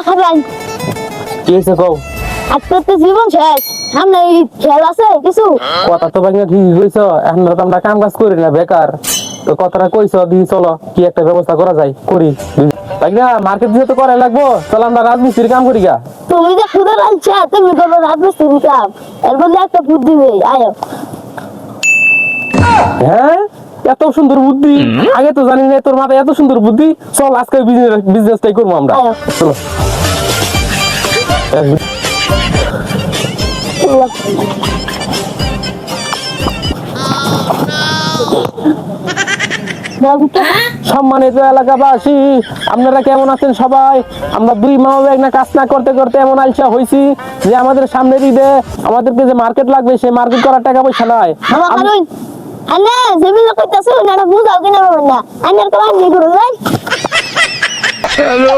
খাবেন কি হয়েছে কও? আজকে তো জীবন শেষ সামনে খেল আছে কিছু কথা তো ভাই ঠিক কইছ, এখন তো আমরা কাম কাজ করি না, বেকার। তো কথাটা কইছ, দি চলো কি একটা ব্যবস্থা করা যায়, করি। ভাই না মার্কেট দিয়ে তো করাই লাগবো, চলো আমরা রাজমিস্ত্রির কাম করি গা। তুমি যে খুদে রাখছো তুমি করবো রাজমিস্ত্রি কাম এর বদলে একটা বুদ্ধি নেই আয়ো হ্যাঁ, এত সুন্দর বুদ্ধি, আগে তো জানি না তোর মাথায় এত সুন্দর বুদ্ধি। চল আজকে বিজনেসটাই করবো আমরা, চলো। সম্মানিত এলাকাবাসী, আপনারা কেমন আছেন সবাই? আমরা দুই মা বাবা একটা কাজ না করতে করতে এমন আলসা হয়েছি যে আমাদের সামনের ঈদে আমাদেরকে যে মার্কেট লাগবে সেই মার্কেট করার টাকা পয়সা নাই। আমার কারণ আনে জমিন কইতাছো না বুঝাও কিনা না আনের তো আমি করব হ্যালো